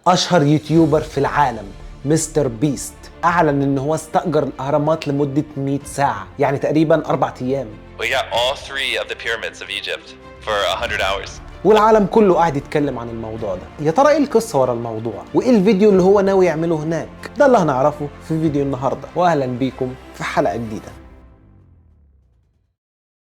اشهر يوتيوبر في العالم مستر بيست اعلن ان هو استأجر الاهرامات لمدة 100 ساعة، يعني تقريبا 4 ايام. We got all 3 of the pyramids of Egypt for 100 hours. والعالم كله قاعد يتكلم عن الموضوع ده. يا ترى ايه القصة ورا الموضوع؟ وايه الفيديو اللي هو ناوي يعمله هناك؟ ده اللي هنعرفه في فيديو النهاردة، واهلا بيكم في حلقة جديدة.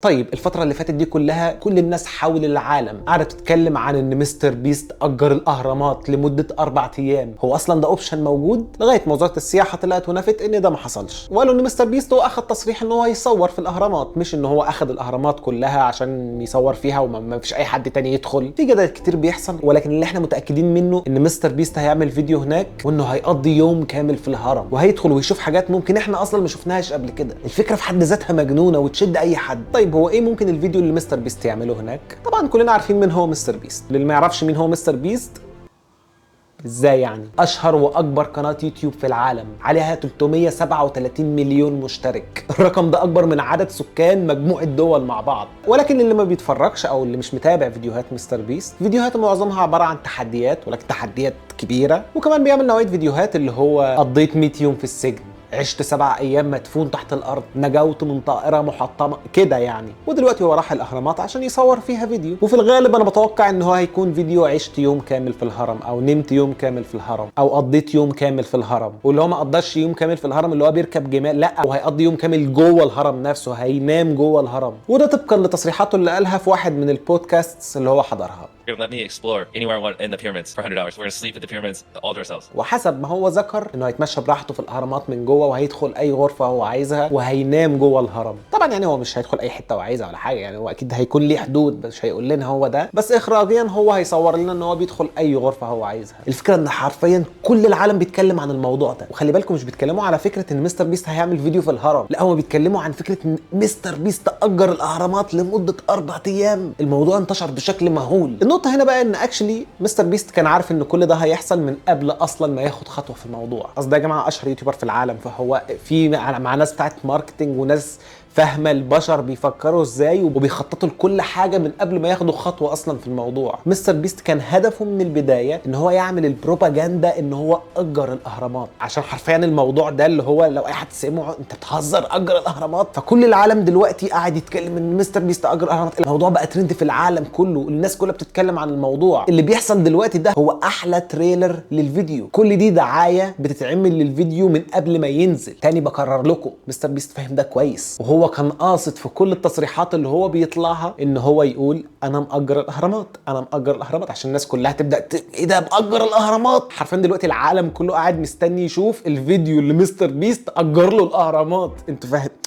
طيب الفترة اللي فاتت دي كلها كل الناس حول العالم قاعدة تتكلم عن ان مستر بيست أجر الأهرامات لمدة 4 أيام. هو أصلا ده أوبشن موجود لغاية ما وزارة السياحة طلعت ونفت ان ده ما حصلش، وقالوا ان مستر بيست هو أخد تصريح ان هو يصور في الأهرامات، مش ان هو أخد الأهرامات كلها عشان يصور فيها وما فيش أي حد تاني يدخل. في جدل كتير بيحصل، ولكن اللي احنا متأكدين منه ان مستر بيست هيعمل فيديو هناك وانه هيقضي يوم كامل في الهرم، وهيدخل ويشوف حاجات ممكن احنا أصلا ما شفناهاش قبل كده. الفكرة في حد ذاتها مجنونة وتشد أي حد. طيب هو ايه ممكن الفيديو اللي مستر بيست يعمله هناك؟ طبعا كلنا عارفين مين هو مستر بيست. اللي ما يعرفش مين هو مستر بيست ازاي يعني؟ اشهر واكبر قناه يوتيوب في العالم، عليها 337 مليون مشترك. الرقم ده اكبر من عدد سكان مجموعه دول مع بعض. ولكن اللي ما بيتفرجش او اللي مش متابع فيديوهات مستر بيست، فيديوهاته معظمها عباره عن تحديات، ولكن تحديات كبيره. وكمان بيعمل نوعيه فيديوهات اللي هو قضيت 100 يوم في السجن، عشت 7 ايام مدفون تحت الارض، نجوت من طائره محطمه كده يعني. ودلوقتي هو راح الاهرامات عشان يصور فيها فيديو، وفي الغالب انا بتوقع ان هو هيكون فيديو عشت يوم كامل في الهرم، او نمت يوم كامل في الهرم، او قضيت يوم كامل في الهرم. واللي هو ما قضاش يوم كامل في الهرم اللي هو بيركب جمال، لا، هو هيقضي يوم كامل جوه الهرم نفسه، هينام جوه الهرم. وده طبقا لتصريحاته اللي قالها في واحد من البودكاستس اللي هو حضرها. Let me explore anywhere I want in the pyramids for 100 hours. We're gonna sleep at the pyramids all to ourselves. وحسب ما هو ذكر انه هيتمشى براحته في الاهرامات من جوه، وهيدخل اي غرفه هو عايزها، وهينام جوه الهرم. طبعا يعني هو مش هيدخل اي حته هو عايزها ولا حاجه، يعني هو اكيد هيكون ليه حدود، مش هيقول لنا هو ده، بس اخراجيا هو هيصور لنا ان هو بيدخل اي غرفه هو عايزها. الفكره ان حرفيا كل العالم بيتكلم عن الموضوع ده. وخلي بالكم مش بيتكلموا على فكره ان مستر بيست هيعمل فيديو في الهرم، لا، هم بيتكلموا عن فكره ان مستر بيست اجر الاهرامات لمده 4 ايام. الموضوع انتشر بشكل مهول. النقطه هنا بقى ان مستر بيست كان عارف ان كل ده هيحصل من قبل اصلا ما ياخد خطوه في الموضوع. اصل ده يا جماعه اشهر يوتيوبر في العالم، فهو في مع ناس بتاعت ماركتنج وناس فاهمه البشر بيفكروا ازاي، وبيخططوا لكل حاجه من قبل ما ياخدوا خطوه اصلا في الموضوع. مستر بيست كان هدفه من البدايه ان هو يعمل البروباجندا ان هو اجر الاهرامات، عشان حرفيا الموضوع ده اللي هو لو اي حد سمعه انت بتهزر اجر الاهرامات، فكل العالم دلوقتي قاعد يتكلم ان مستر بيست اجر الاهرامات. الموضوع بقى ترند في العالم كله، الناس كلها بتتكلم عن الموضوع. اللي بيحصل دلوقتي ده هو احلى تريلر للفيديو، كل دي دعايه بتتعمل للفيديو من قبل ما ينزل. تاني بكرر لكم، مستر بيست فاهم ده كويس، وهو كان قاصد في كل التصريحات اللي هو بيطلعها ان هو يقول انا مأجر الاهرامات، انا مأجر الاهرامات، عشان الناس كلها تبدا ايه ده مأجر الاهرامات. حرفيا دلوقتي العالم كله قاعد مستني يشوف الفيديو اللي مستر بيست اجر له الاهرامات.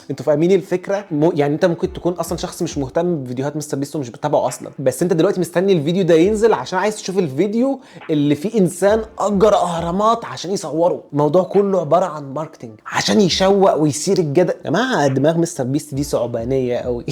انتوا فاهمين الفكره؟ يعني انت ممكن تكون اصلا شخص مش مهتم بفيديوهات مستر بيست ومش بتتابعه اصلا، بس انت دلوقتي مستني الفيديو ده ينزل عشان عايز تشوف الفيديو اللي فيه انسان اجر اهرامات عشان يصوره. الموضوع كله عباره عن ماركتنج عشان يشوق ويثير الجدل. يا جماعه دماغ مستر بيست دي صعبانيه قوي.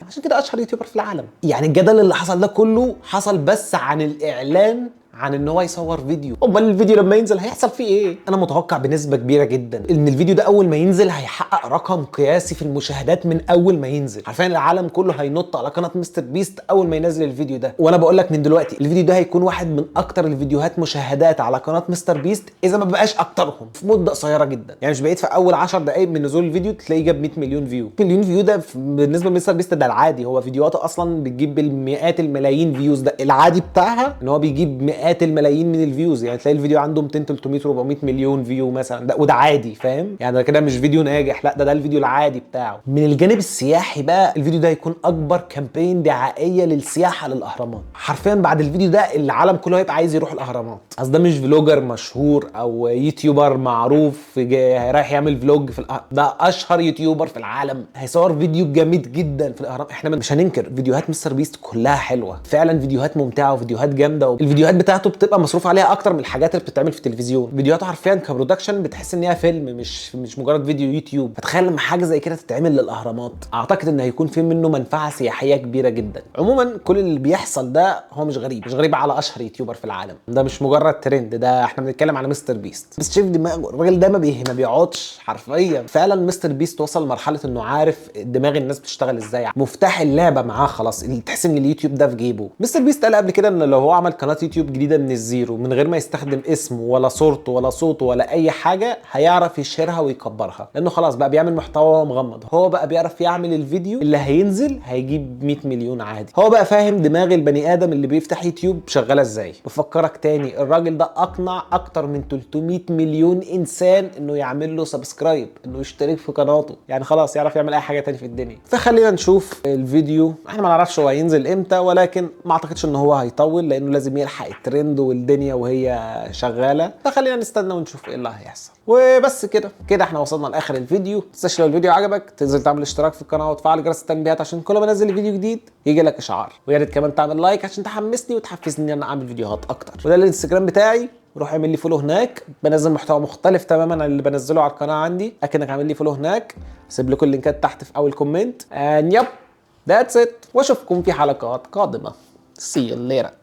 عشان كده اشهر يوتيوبر في العالم. يعني الجدل اللي حصل ده كله حصل بس عن الاعلان عن ان هو يصور فيديو. امال الفيديو لما ينزل هيحصل فيه ايه؟ انا متوقع بنسبه كبيره جدا ان الفيديو ده اول ما ينزل هيحقق رقم قياسي في المشاهدات من اول ما ينزل. عارفين العالم كله هينط على قناه مستر بيست اول ما ينزل الفيديو ده. وانا بقول لك من دلوقتي الفيديو ده هيكون واحد من اكتر الفيديوهات مشاهدات على قناه مستر بيست، اذا ما بقاش اكترهم، في مده قصيره جدا. يعني مش بقيت في اول 10 دقائق من نزول الفيديو تلاقيه جاب 100 مليون فيو. مليون فيو ده بالنسبه لمستر بيست ده العادي، هو فيديوهاته اصلا بتجيب بالمئات الملايين فيوز، ده العادي بتاعها ان هو بيجيب مئات الملايين من الفيوز. يعني تلاقي الفيديو عنده 200 300 400 مليون فيو مثلا، ده وده عادي، فاهم؟ يعني ده كده مش فيديو ناجح، لا، ده الفيديو العادي بتاعه. من الجانب السياحي بقى الفيديو ده هيكون اكبر كامبين دعائيه للسياحه للاهرامات. حرفيا بعد الفيديو ده العالم كله هيبقى عايز يروح الاهرامات. اصل ده مش فلوجر مشهور او يوتيوبر معروف رايح يعمل فلوج في ده اشهر يوتيوبر في العالم، هيصور فيديو جامد جدا في الاهرام. احنا مش هننكر فيديوهات مستر بيست كلها حلوه، فعلا فيديوهات ممتعه وفيديوهات جامده، والفيديوهات بتاعته بتبقى مصروف عليها اكتر من الحاجات اللي بتتعمل في التلفزيون. فيديوهاته حرفيا كبرودكشن بتحس ان هي فيلم، مش مجرد فيديو يوتيوب. فتخيل لما حاجه زي كده تتعمل للاهرامات، اعتقد ان هيكون في منه منفعه سياحيه كبيره جدا. عموما كل اللي بيحصل ده هو مش غريب على اشهر يوتيوبر في العالم، ده مش مجرد ترند، ده احنا بنتكلم على مستر بيست. بس شايف دماغه الراجل ده ما بيقعدش حرفيا. فعلا مستر بيست وصل لمرحله انه عارف دماغ الناس بتشتغل ازاي، مفتاح اللعبه معاه خلاص، تحس ان اليوتيوب ده في جيبه. مستر بيست قال قبل كده ان لو هو عمل قناه يوتيوب جديده جديده من الزيرو من غير ما يستخدم اسمه ولا صورته ولا صوته ولا اي حاجه، هيعرف يشهرها ويكبرها، لانه خلاص بقى بيعمل محتوى وهو مغمض. هو بقى بيعرف يعمل الفيديو اللي هينزل هيجيب 100 مليون عادي. هو بقى فاهم دماغ البني ادم اللي بيفتح يوتيوب شغاله ازاي. بفكرك تاني، الراجل ده اقنع اكتر من 300 مليون انسان انه يعمل له سبسكرايب، انه يشترك في قناته، يعني خلاص يعرف يعمل اي حاجه تاني في الدنيا. فخلينا نشوف الفيديو. احنا ما نعرفش هو هينزل امتى، ولكن ما اعتقدش ان هو هيطول لانه لازم يلحق الترند والدنيا وهي شغاله. فخلينا نستنى ونشوف ايه اللي هيحصل. وبس كده احنا وصلنا لاخر الفيديو. ما تنساش لو الفيديو عجبك تنزل تعمل اشتراك في القناه وتفعل جرس التنبيهات عشان كل ما انزل فيديو جديد يجي لك اشعار. ويا ريت كمان تعمل لايك عشان تحمسني وتحفزني ان انا اعمل فيديوهات اكتر. وده الانستجرام بتاعي، روح اعمل لي فولو هناك، بنزل محتوى مختلف تماما عن اللي بنزله على القناه عندي، اكنك عامل لي فولو هناك. هسيب لكم اللينكات تحت في اول كومنت. يب ذاتس ات، واشوفكم في حلقات قادمه. See you later.